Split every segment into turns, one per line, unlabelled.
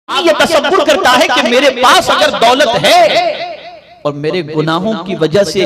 ये तसव्वुर करता है कि मेरे पास अगर दौलत है और मेरे गुनाहों की वजह से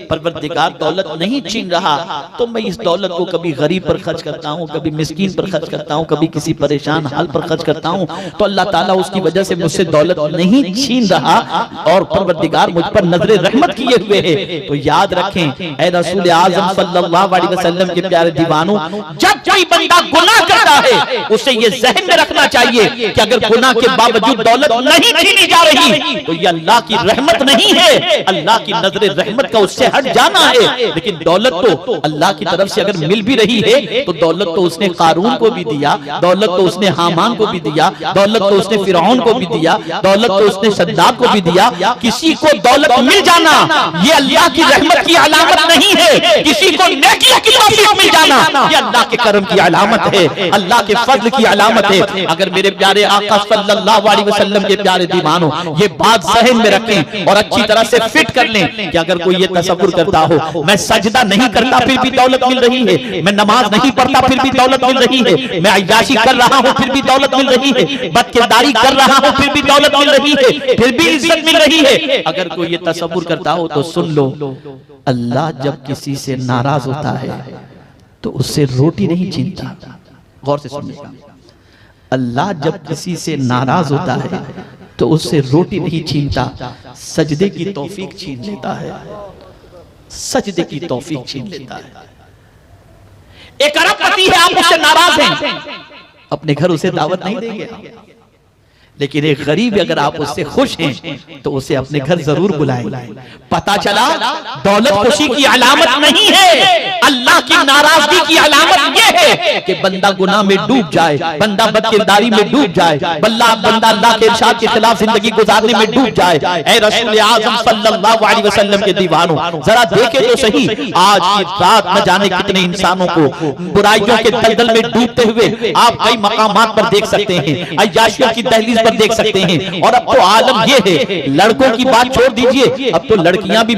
परवरदिगार दौलत नहीं छीन रहा, तो मैं इस दौलत को कभी गरीब पर खर्च करता हूँ, कभी मिस्कीन पर खर्च करता हूँ, कभी किसी परेशान हाल पर खर्च करता हूँ, तो अल्लाह ताला उसकी वजह से मुझसे दौलत नहीं छीन रहा और परवरदिगार मुझ पर नजरे रहमत किए हुए है। तो याद रखें ऐ रसूल आज़म सल्लल्लाहु अलैहि वसल्लम के प्यारे दीवानों, जब कोई बंदा गुनाह करता है उसे ये ज़हन में रखना चाहिए कि अगर गुनाह के बावजूद दौलत नहीं छीनी जा रही तो ये अल्लाह की रहमत नहीं है, अल्लाह की नजरे रहमत का उससे हट जाना है। लेकिन दौलत तो अल्लाह की तरफ से अगर मिल भी रही है तो दौलत तो उसने कारून को भी दिया, दौलत तो उसने हामान को भी दिया, दौलत तो उसने फिरौन को भी दिया, दौलत तो उसने सद्दाद को भी दिया। किसी को दौलत मिल जाना ये अल्लाह की रहमत की अलामत नहीं है, किसी को नेकी की तौफीक मिल जाना ये अल्लाह के करम की अलामत है, अल्लाह के फजल की अलामत है। अगर मेरे प्यारे आका सल्लल्लाहु अलैहि वसल्लम के प्यारे दीवानों ये बात ज़हन में रखें और अच्छी तरह से फिट कर लें कि अगर कोई ये तसव्वुर करता हो मैं सजदा नहीं करता फिर भी दौलत मिल रही है, मैं नमाज नहीं पढ़ता फिर भी दौलत मिल रही है, मैं अय्याशी कर रहा हूं फिर भी दौलत मिल रही है, बदकिरदारी कर रहा हूं फिर भी दौलत मिल रही है, फिर भी इज्जत मिल रही है, अगर कोई ये तसव्वुर करता हो तो सुन लो, अल्लाह जब किसी से नाराज होता है तो उससे रोटी नहीं छीनता। गौर से सुनिएगा, अल्लाह जब किसी से नाराज होता है तो उससे रोटी नहीं छीनता, सजदे की तौफीक छीन लेता है, सजदे की तौफीक छीन लेता है। एक अरबपति है, आप उससे नाराज हैं, अपने घर उसे दावत नहीं देंगे, लेकिन एक गरीब अगर आप उससे खुश हैं तो उसे अपने घर जरूर बुलाएं। पता चला दौलत खुशी की अलामत नहीं है, अल्लाह की नाराजगी की अलामत यह है कि बंदा गुनाह में डूब जाए, बंदा बदकिरदारी में डूब जाए, बंदा अल्लाह के इरशाद के खिलाफ जिंदगी गुजारने में डूब जाए। ऐ रसूल आज़म सल्लल्लाहु अलैहि वसल्लम के दीवानों, जरा देखे तो सही आज की रात न जाने कितने इंसानों को बुराइयों के दलदल में डूबते हुए आप कई मकामात पर देख सकते हैं, अय्याशियों की दहलीज देख सकते हैं। और अब तो आलम ये है, लड़कों की बात छोड़ दीजिए, अब तो लड़कियां भी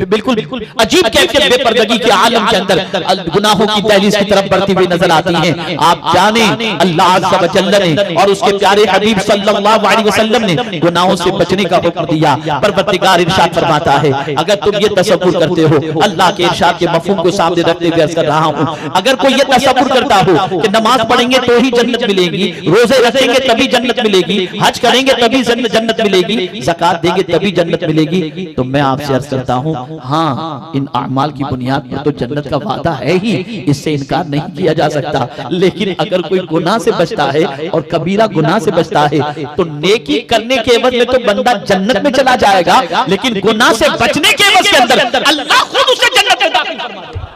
बिल्कुल अजीब कैफियत बेपर्दगी के आलम के अंदर गुनाहों की दहलीज की तरफ बढ़ती हुई नजर आती हैं। आप जाने अल्लाह अज़्ज़ा व जल्ल ने और उसके प्यारे हबीब सल्लल्लाहु अलैहि वसल्लम ने गुनाहों से बचने का हुक्म दिया। परवरदिगार इरशाद फरमाता है, अगर तुम ये तसव्वुर करते हो, अल्लाह के इरशाद के मफहूम को सामने रखते हुए अर्ज कर रहा हूं, अगर कोई ये तसव्वुर करता हो कि नमाज पढ़ेंगे तो ही जन्नत मिलेगी, रोजे रखेंगे तभी जन्नत मिलेगी, हज करेंगे तभी जन्नत मिलेगी, ज़कात देंगे तभी जन्नत मिलेगी, तो मैं आपसे अर्ज करता हूं, हाँ इन अमाल की बुनियाद पर तो जन्नत का वादा है ही, इससे इनकार नहीं किया जा सकता। लेकिन अगर कोई गुनाह से बचता है और कबीरा गुनाह से बचता है तो नेकी करने के एवज में तो बंदा जन्नत में चला जाएगा, लेकिन गुनाह से बचने के एवज के अंदर अल्लाह खुद उसे जन्नत में दाखिल फरमाएगा।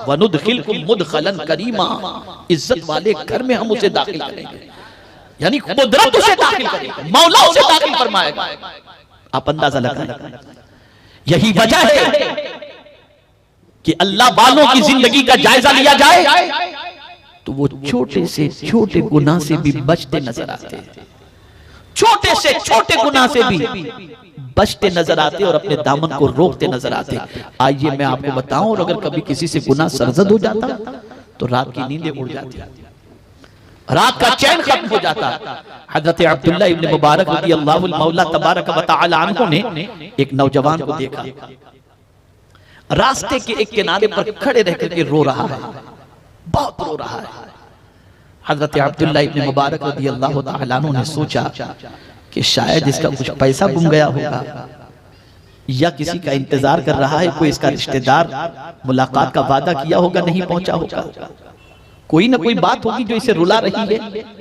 वनुदखिलकुम मुदखलन करीमा, इज्जत वाले घर में हम उसे दाखिल करेंगे, यानी कुदरत उसे दाखिल करेगी, मौला उसे दाखिल फरमाएगा। आप अंदाजा लगाएं, यही वजह है कि अल्लाह वालों की जिंदगी का जायजा लिया जाए तो वो छोटे से छोटे गुनाह से भी बचते नजर आते हैं, छोटे से छोटे गुनाह से भी बचते नजर आते और अपने दामन को रोकते नजर आते। आइए मैं आपको बताऊं, और अगर कभी किसी से गुनाह सरजद हो जाता तो रात की नींदें उड़ जाती, रात का चैन खत्म हो जाता। हजरत अब्दुल्ला इब्न मुबारक रज़ियल्लाहु मौला तबारक व तआला अन्हु ने एक नौजवान को देखा, रास्ते के एक किनारे पर खड़े रहकर के रो रहा है, बहुत रो रहा है। हजरत अब्दुल्ला इब्न मुबारक रज़ियल्लाहु तआला अन्हु ने सोचा कि शायद इसका कुछ पैसा गुम गया होगा या किसी का इंतजार कर रहा है, कोई इसका रिश्तेदार मुलाकात का वादा किया होगा नहीं पहुंचा होगा, कोई ना कोई बात होगी जो इसे रुला रही है।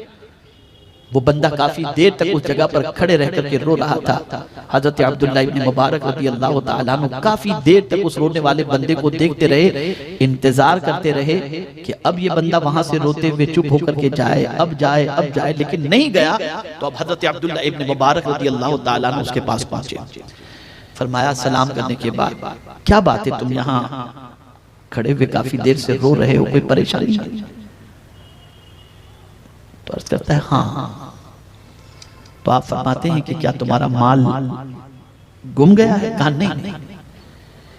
वो बंदा काफी देर तक उस जगह पर खड़े रह करके रो रहा था। हजरत अब्दुल्ला इब्न मुबारक रज़ियल्लाहु तआला अन्हु काफी देर तक उस रोने वाले बंदे को देखते रहे, इंतजार करते रहे कि अब ये बंदा वहां से रोते हुए चुप होकर के जाए, अब जाए, लेकिन नहीं गया। तो अब हजरत अब्दुल्ला इब्न मुबारक रज़ियल्लाहु तआला अन्हु उसके पास पहुंचे, फरमाया सलाम करने के बाद, क्या बात है तुम यहाँ खड़े हुए काफी देर से रो रहे हो, कोई परेशानी नहीं? तो अर्ज करता है हाँ। तो आप फरमाते हैं कि क्या तुम्हारा माल गुम गया है? कहा नहीं।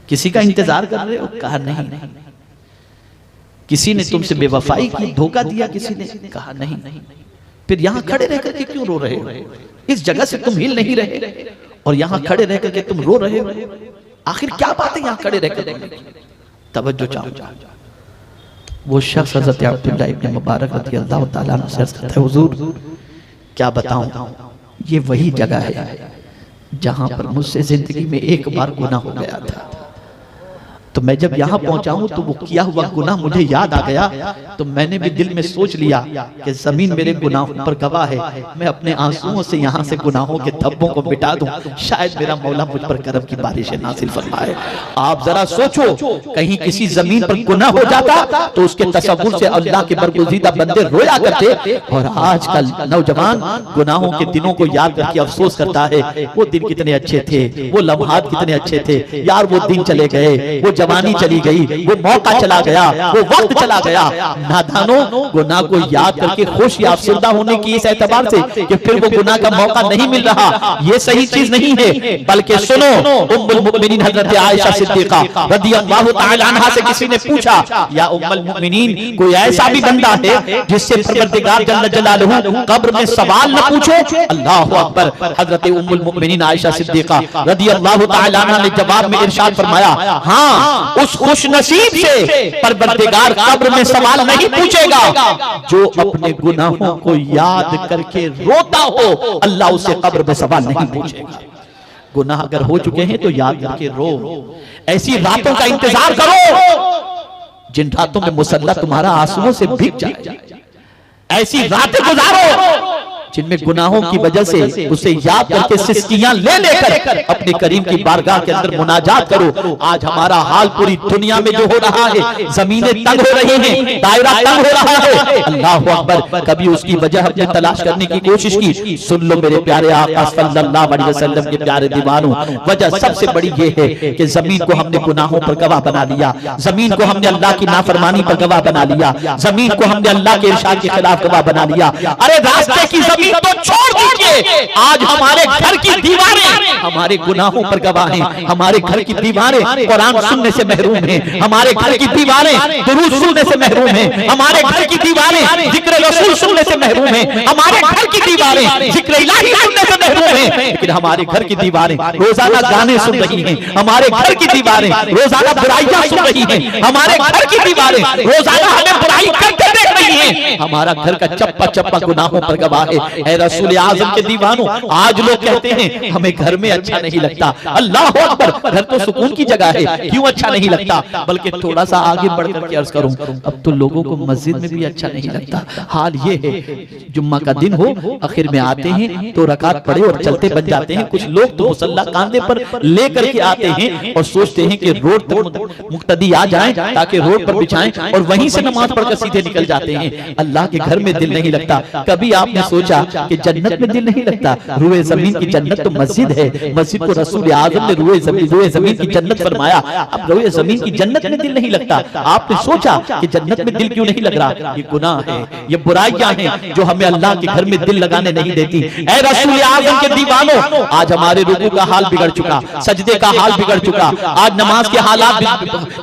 किसी का इंतजार कर रहे हो? कहा नहीं। किसी ने तुमसे बेवफाई की, धोखा दिया किसी ने? कहा नहीं। फिर यहाँ खड़े रह करके क्यों रो रहे हो? इस जगह से तुम हिल नहीं रहे और यहाँ खड़े रह करके तुम रो रहे हो। आखिर क्या बात है यहाँ खड़े रह करके? तवज्जो चाहो। वो शख्स हज़रत अब्दुल्ला इब्न मुबारक रज़ी अल्लाह ताला अन्हु से अर्ज़ करता है, हुज़ूर क्या बताऊं, ये वही जगह है जहां पर मुझसे जिंदगी में एक बार गुनाह हो गया था। तो मैं जब यहाँ पहुंचा हूं तो वो किया हुआ गुनाह मुझे याद आ गया। तो मैंने भी दिल में सोच लिया कि जमीन मेरे गुनाहों पर गवाह है, मैं अपने आंसुओं से यहाँ से गुनाहों के धब्बों को मिटा दूं, शायद मेरा मौला मुझ पर करम की बारिश नाज़िल फरमाए। आप जरा सोचो, कहीं किसी जमीन पर गुनाह हो जाता तो उसके तसव्वुर से अल्लाह के बरगुज़ीदा बंदे रोया करते, और आजकल नौजवान गुनाहों के दिनों को याद करके अफसोस करता है, वो दिन कितने अच्छे थे, वो लम्हात कितने अच्छे थे यार, वो दिन चले गए, वो जवानी चली गई, वो मौका चला गया, वो वक्त चला गया। नादानो, गुनाह को याद करके खुश या अफसरदा होने की इस एतबार से कि फिर वो गुनाह का मौका नहीं मिल रहा, ये सही चीज नहीं है। बल्कि सुनो, उम्मुल मुमिनीन हजरत आयशा सिद्दीका रदियल्लाहु ताला अन्हा से किसी ने पूछा, या उम्मुल मुमिनीन, कोई ऐसा भी बंदा है जिससे परवरदिगार जल्ल जलालहू कब्र में सवाल न पूछे? अल्लाहु अकबर। हजरत उम्मुल मुमिनीन आयशा सिद्दीका रदियल्लाहु ताला अन्हा ने जवाब में इरशाद फरमाया, हाँ, उस खुशनसीब से परवरदिगार कब्र में सवाल नहीं पूछेगा जो अपने गुनाहों को याद करके रोता हो, अल्लाह उसे कब्र में सवाल नहीं पूछेगा। गुनाह अगर हो चुके हैं तो याद करके रो। ऐसी रातों का इंतजार करो जिन रातों में मुसल्ला तुम्हारा आंसुओं से भीग जाए। ऐसी रातें गुजारो जिनमें गुनाहों की वजह से उसे याद करके सिस्कियां ले लेकर अपने करीम की बारगाह के अंदर मुनाजात करो। आज हमारा हाल पूरी दुनिया में जो हो रहा है, जमीनें तंग हो रही हैं, दायरा तंग हो रहा है, अल्लाह अकबर। कभी उसकी वजह हमने तलाश करने की कोशिश की? सुन लो मेरे प्यारे आका सल्लल्लाहु अलैहि वसल्लम के प्यारे दीवानों, वजह सबसे बड़ी ये है कि जमीन को हमने गुनाहों पर गवाह बना लिया, जमीन को हमने अल्लाह की नाफरमानी पर गवाह बना लिया, जमीन को हमने अल्लाह के इरशाद के खिलाफ गवाह बना लिया। अरे रास्ते की जमीन तो छोड़ दीजिए, आज हमारे घर की दीवारें हमारे गुनाहों पर गवाह हैं, हमारे घर की दीवारें कुरान सुनने से महरूम हैं, हमारे घर की दीवारें दुरूद सुनने से महरूम हैं, हमारे घर की दीवारें जिक्र रसूल सुनने से महरूम हैं, हमारे घर की दीवारें जिक्र इलाही सुनने से महरूम हैं। लेकिन हमारे घर की दीवारें रोजाना गाने सुन रही हैं, हमारे घर की दीवारें रोजाना बुराइयां सुन रही हैं, हमारे घर की दीवारें रोजाना हमें बुराई करते देख रही हैं। हमारा घर का चप्पा चप्पा गुनाहों पर गवाह है। ऐ रसूल आज़म के दीवानों, आज लोग कहते हैं हमें घर में अच्छा नहीं लगता। अल्लाह अकबर, घर तो सुकून की जगह है, क्यों अच्छा नहीं लगता? बल्कि थोड़ा सा आगे बढ़कर के अर्ज करूं, अब तो लोगों को मस्जिद में भी अच्छा नहीं लगता। हाल ये है, जुम्मा का दिन हो, आखिर में आते हैं तो रकात पढ़े और चलते बन जाते हैं। कुछ लोग तो मुसल्ला कांधे पर लेकर के आते हैं और सोचते हैं कि रोड तक मुक्तदी आ जाएं ताकि रोड पर बिछाएं और वहीं से नमाज पढ़कर सीधे निकल जाते हैं। अल्लाह के घर में दिल नहीं लगता। कभी आपने सोचा कि जन्नत में दिल नहीं लगता? रूए जमीन की जन्नत तो मस्जिद है, मस्जिद को रसूल आज़म ने रूए जमीन की जन्नत फरमाया। अब रूए जमीन की जन्नत में दिल नहीं लगता, आपने सोचा कि जन्नत में दिल क्यों नहीं लग रहा? ये गुनाह है, ये बुराइयां हैं जो हमें अल्लाह के घर में दिल लगाने नहीं देती। ऐ रसूल आज़म के दीवानों, आज हमारे रुकू का हाल बिगड़ चुका, सजदे का हाल बिगड़ चुका, आज नमाज के हालात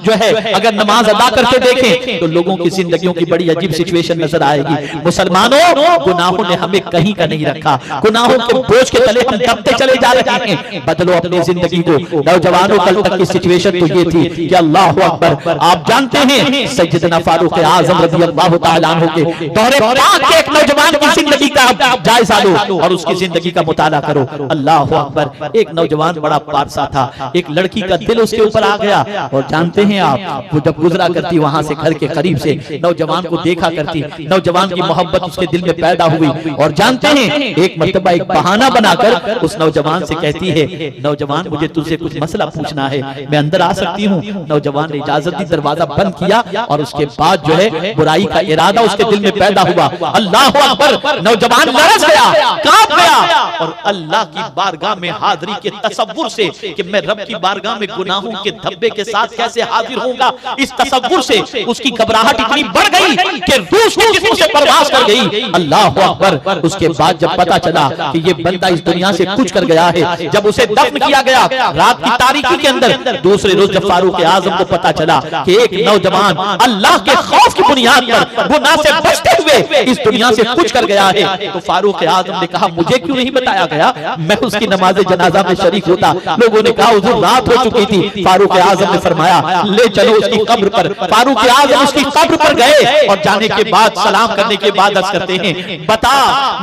जो है, अगर नमाज अदा करते देखें तो लोगों की जिंदगियों की बड़ी अजीब सिचुएशन नजर आएगी। मुसलमानों, गुनाहों ने हमें कहीं का नहीं रखा, गुनाहों के बोझ के तले हम दबते चले जा रहे हैं। बदलो अपनी जिंदगी को। नौजवानों, कल तक की सिचुएशन तो ये थी कि अल्लाह अकबर, आप जानते हैं सैयदना फारूक आज़म रज़ियल्लाहु ताला अन्हु के दौरे पाक के एक नौजवान की जिंदगी का जायजा लो और उसकी जिंदगी का मुताला करो। अल्लाह अकबर, एक नौजवान बड़ा पारसा था, एक लड़की का दिल उसके ऊपर आ गया और जानते हैं आप, वो जब गुजरा करती वहां से घर के करीब से, नौजवान को देखा करती, नौजवान की मोहब्बत उसके दिल में पैदा हुई और जानते हैं एक मर्तबा एक बहाना बनाकर उस नौजवान से कहती है, नौजवान मुझे तुझसे कुछ मसला पूछना है, मैं अंदर आ सकती हूँ? नौजवान ने इजाजत दी, दरवाजा बंद किया और उसके बाद जो है बुराई का इरादा उसके दिल में पैदा हुआ। अल्लाह अकबर, नौजवान लरज़ गया, कांप गया और अल्लाह की बारगाह में हाजिरी के तसव्वुर से कि मैं रब की बारगाह में गुनाहों के धब्बे के साथ कैसे हाजिर होऊंगा, इस तसव्वुर से उसकी घबराहट इतनी बढ़ गई कि रूह उसके जिस्म से परवास कर गई। अल्लाह अकबर, उसके बाद जब पता चला कि ये बंदा इस दुनिया से कूच कर गया है, जब उसे दफन किया गया रात की तारीकी के अंदर, दूसरे रोज जब फारूक आजम को पता चला कि एक नौजवान अल्लाह के खौफ की बुनियाद पर गुनाह से बचते हुए इस दुनिया से कूच कर गया है, तो फारूक आजम ने कहा मुझे क्यों नहीं बताया गया, मैं उसकी नमाज जनाजा में शरीक होता। लोगों ने कहा हुजूर रात हो चुकी थी। फारूक आजम ने फरमाया ले चलो उसकी कब्र पर। फारूक आजम उसकी कब्र पर गए और जाने के बाद सलाम करने के बाद अर्ज करते हैं बता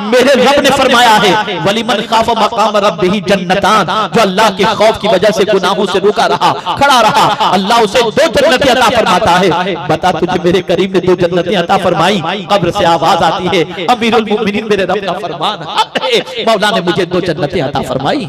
मेरे रब ने फरमाया है वलिमन खाफ मकाम रब्बिही जन्नतान, जो अल्लाह के खौफ की वजह से गुनाहों से रुका रहा, खड़ा रहा, अल्लाह उसे 2 जन्नतें अता फरमाता है। बता तुझे मेरे करीम ने 2 जन्नतें अता फरमाई। कब्र से आवाज आती है अमीरुल मोमिनीन मेरे रब का फरमान है, मौला ने मुझे 2 जन्नतें अता फरमाई।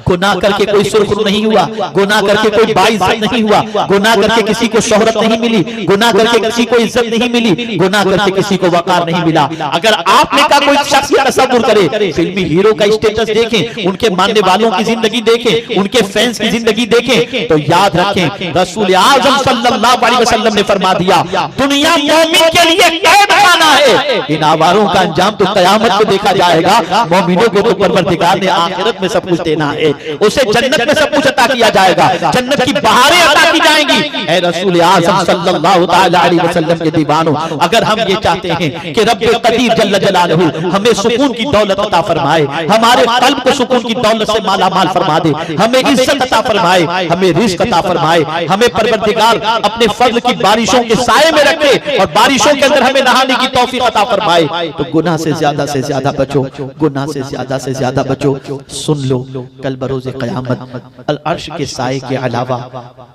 गुनाह करके कोई सुर्खरू नहीं हुआ, गुनाह करके कोई बाइज्जत नहीं हुआ, गुनाह करके किसी को शोहरत नहीं मिली, गुनाह करके किसी को इज्जत नहीं मिली, गुनाह करके किसी को वकार नहीं मिला। अगर आपने का कोई शख्स तसव्वुर करे, फिल्मी हीरो का स्टेटस देखें, उनके मानने वालों की जिंदगी देखें, उनके फैंस की जिंदगी देखें, तो याद रखें रसूल आज़म सल्लल्लाहु अलैहि वसल्लम ने फरमा दिया दुनिया मोमिन के लिए कैदखाना है, इन आवारों का अंजाम तो कयामत को देखा जाएगा। मोमिनों को तो परवरदिगार ने आखिरत में सब कुछ देना है, उसे जन्नत में सब कुछ अता किया जाएगा, जन्नत की बहारें अता की जाएंगी। ऐ रसूल आज़म सल्लल्लाहु ताला अलैहि वसल्लम के दीवानों, अगर हम ये चाहते हैं कि रब्बे कदीर जल्ल जलालहू हमें सुकून की दौलत अता फरमाए, हमारे कल्ब को सुकून की दौलत से माला माल फरमा दे, हमें इज्जत अता फरमाए, हमें रिज़्क़ अता फरमाए, हमें परवरदिगार अपने फज़ल की बारिशों के साए में रखे और बारिशों के अंदर हमें नहाने की तौफीक अता फरमाए, तो गुनाह से ज्यादा बचो, गुनाह से ज्यादा बचो। सुन लो कल बरोज़े क़यामत अर्श के साए के अलावा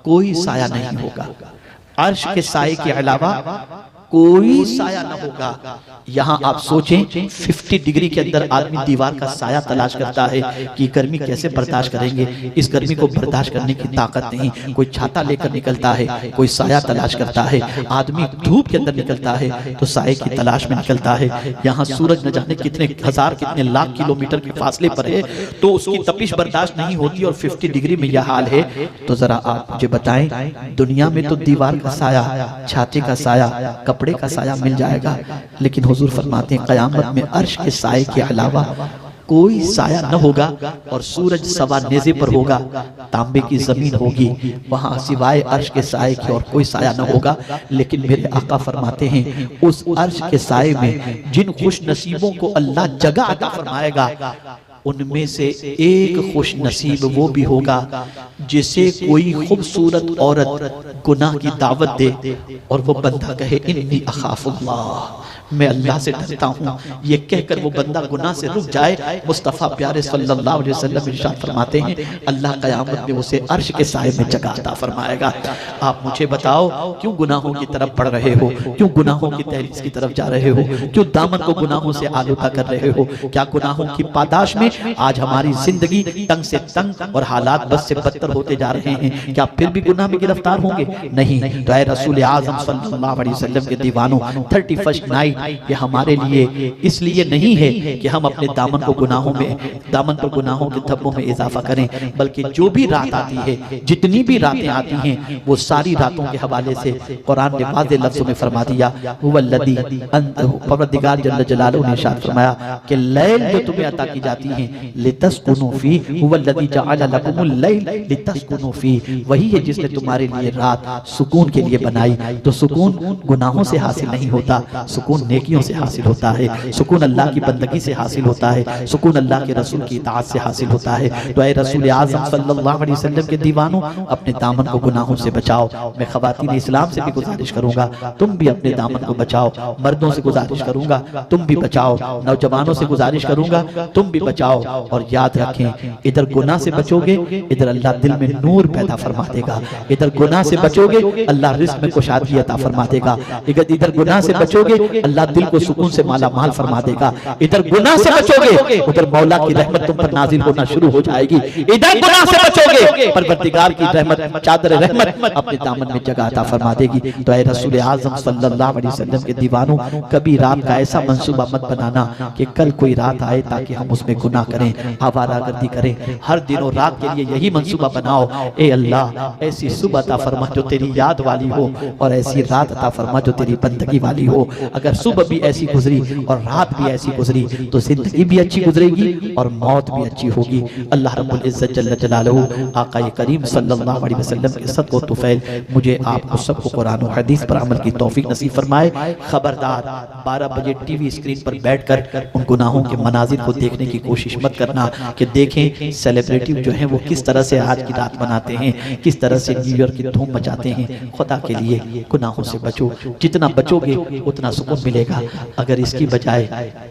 कोई साया नहीं होगा, अर्श के साए के अलावा कोई साया न होगा। यहाँ आप सोचें 50 डिग्री के अंदर आदमी दीवार का साया तलाश करता है कि गर्मी कैसे बर्दाश्त करेंगे, इस गर्मी को बर्दाश्त करने की ताकत नहीं, कोई छाता लेकर निकलता है, कोई साया तलाश करता है, आदमी धूप के अंदर निकलता है तो साये की तलाश में निकलता है। यहाँ सूरज न जाने कितने हजार कितने लाख किलोमीटर के फासले पर है, तो उसकी तपिश बर्दाश्त नहीं होती और 50 डिग्री में यह हाल है। तो जरा आप मुझे बताएं, दुनिया में तो दीवार का साया, छाते का साया, कपड़े का साया मिल जाएगा, लेकिन हुजूर फरमाते हैं क़यामत में अर्श के साए के अलावा कोई साया न होगा और सूरज सवा नेज़े पर होगा, तांबे की जमीन होगी, वहां सिवाय अर्श के साए के और कोई साया न होगा। लेकिन मेरे आका फरमाते हैं उस अर्श के साए में जिन खुश नसीबों को अल्लाह जगह अता फरमाएगा, उनमें से एक खुश नसीब वो भी होगा जिसे कोई खूबसूरत औरत गुनाह की दावत दे और वो बंदा कहे इन्नी अखाफुल्लाह, मैं अल्लाह से डरता हूँ, ये कहकर वो बंदा गुनाह से रुक जाए। मुस्तफ़ा प्यारे सल्लल्लाहु अलैहि वसल्लम इरशाद फरमाते हैं अल्लाह क़यामत में उसे अर्श के साए में जगह अता फरमाएगा। आप मुझे बताओ क्यों गुनाहों की तरफ बढ़ रहे हो, क्यों गुनाहों की तहरीस की तरफ जा रहे हो, क्यों दामन को गुनाहों से आलूदा कर रहे हो? क्या गुनाहों की पादाश में आज हमारी जिंदगी तंग से तंग और हालात बस से बदतर होते जा रहे हैं? क्या फिर भी गुनाह में गिरफ्तार होंगे? नहीं। तो ऐ रसूल आज़म सल्लल्लाहु अलैहि वसल्लम के दीवानों, 31st नाइट ये हमारे लिए इसलिए नहीं है कि हम अपने दामन को गुनाहों में, दामन पर गुनाहों के धब्बों में इजाफा करें, बल्कि जो भी रात आती है, जितनी भी रातें आती हैं, वो सारी रातों के हवाले से कुरान ने वाज़े लफ्ज़ों में फरमा दिया हुवल्लज़ी, परवरदिगार जल्ल जलालहू ने इरशाद फरमाया कि लैल जो तुम्हें अता की जाती है लितस्कुनू फी, हुवल्लज़ी जअल लकुमुल लैल लितस्कुनू फी, वही है जिसने तुम्हारे लिए रात सुकून के लिए बनाई। तो सुकून गुनाहों से हासिल नहीं होता, सुकून नेकियों से हासिल होता है, सुकून अल्लाह की बंदगी से हासिल होता है, सुकून अल्लाह के रसूल की इताअत से हासिल होता है। तो ऐ रसूल आज़म सल्लल्लाहु अलैहि वसल्लम के दीवानों, अपने दामन को गुनाहों से बचाओ। मैं ख़वातीन इस्लाम से भी गुजारिश करूंगा तुम भी अपने दामन को बचाओ, मर्दों से गुजारिश करूंगा तुम भी बचाओ, नौजवानों से गुजारिश करूंगा तुम भी बचाओ। और याद रखें इधर गुनाह से बचोगे, इधर अल्लाह दिल में नूर पैदा फरमा देगा, इधर गुनाह से बचोगे अल्लाह रिज़्क़ में कुशादगी अता फरमा देगा, इधर गुनाह से बचोगे अल्लाह दिल को सुकून से माला माल फरमा देगा, इधर गुनाह से बचोगे उधर मौला की रहमत तुम पर नाजिल होना शुरू हो जाएगी, इधर गुनाह से बचोगे परवरदिगार की रहमत, चादर रहमत अपने दामन में जगह अता फरमा देगी। तो ऐ रसूल आज़म सल्लल्लाहु अलैहि वसल्लम के दीवानों, कभी रात का ऐसा मंसूबा मत बनाना कि कल कोई रात आए ताकि हम उसमें गुनाह करें, आवारागर्दी करें। हर दिनों रात के लिए यही मंसूबा बनाओ, ए अल्लाह ऐसी सुबह अता फरमा जो तेरी याद वाली हो और ऐसी रात अता फरमा जो तेरी बंदगी वाली हो। अगर सुबह भी ऐसी गुजरी और रात भी ऐसी गुजरी तो जिंदगी भी अच्छी गुजरेगी और मौत भी अच्छी होगी। अल्लाह रब्बुल इज्जत जल्ल जलालहू आका करीम सल्लल्लाहु अलैहि वसल्लम के सदक़ व तुफ़ैल मुझे आपको सबको कुरान और हदीस पर अमल की तौफीक नसीब फरमाए। खबरदार 12 बजे टीवी स्क्रीन पर बैठकर उन गुनाहों के मनाजिर को देखने की कोशिश मत करना कि देखें सेलिब्रिटी जो हैं वो किस तरह से आज की रात मनाते हैं, किस तरह से न्यू ईयर की धूम मचाते हैं। खुदा के लिए गुनाहों से बचो, जितना बचोगे उतना सुकून मिलेगा। अगर इसकी बजाय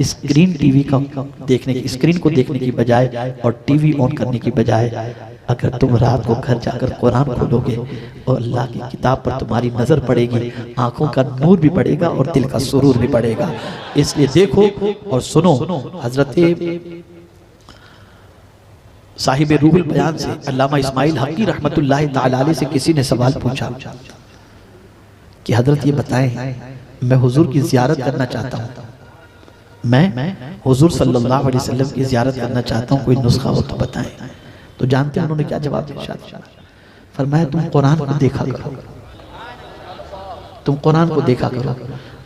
स्क्रीन टीवी का देखने की स्क्रीन को देखने की बजाय और टीवी ऑन करने की बजाय अगर तुम रात को घर जाकर कुरान खोलोगे और अल्लाह की किताब पर तुम्हारी नजर पड़ेगी, आंखों का नूर भी बढ़ेगा और दिल का सुरूर भी बढ़ेगा। इसलिए देखो और सुनो। हजरत साहिब रूहुल बयान से अल्लामा इस्माइल हक़ी रहमतुल्लाहि तआला अलैह से किसी ने सवाल पूछा कि हजरत ये बताएं, मैं हुजूर की ज़ियारत करना चाहता हूँ, मैं हुजूर सल्लल्लाहु अलैहि वसल्लम की ज़ियारत करना चाहता हूँ, कोई नुस्खा हो तो बताएं। तो जानते हैं उन्होंने क्या जवाब दिया? फरमाया तुम कुरान को देखा करो, तुम कुरान को देखा करो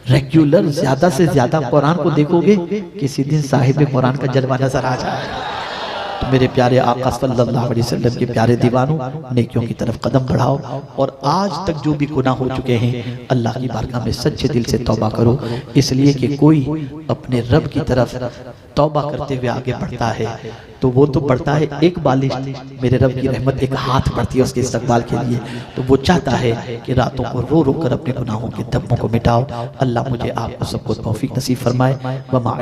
रेगुलर, ज्यादा से ज्यादा कुरान को देखोगे किसी दिन साहिब कुरान का जलवा नजर आ जाएगा। तो मेरे प्यारे आका सल्लल्लाहु अलैहि वसल्लम के प्यारे दीवानों, नेकियों की तरफ कदम बढ़ाओ और आज तक जो भी गुनाह हो चुके हैं अल्लाह की बारगाह में सच्चे दिल से तौबा करो, इसलिए कि कोई अपने रब की तरफ तौबा करते हुए आगे बढ़ता है तो वो तो बढ़ता है एक बालिश, मेरे रब की रहमत एक हाथ बढ़ती है उसके इस्तकबाल के लिए। तो वो चाहता है कि रातों को रो रो कर अपने गुनाहों के धब्बों को मिटाओ। अल्लाह मुझे आपको सबको तौफीक नसीब फरमाए।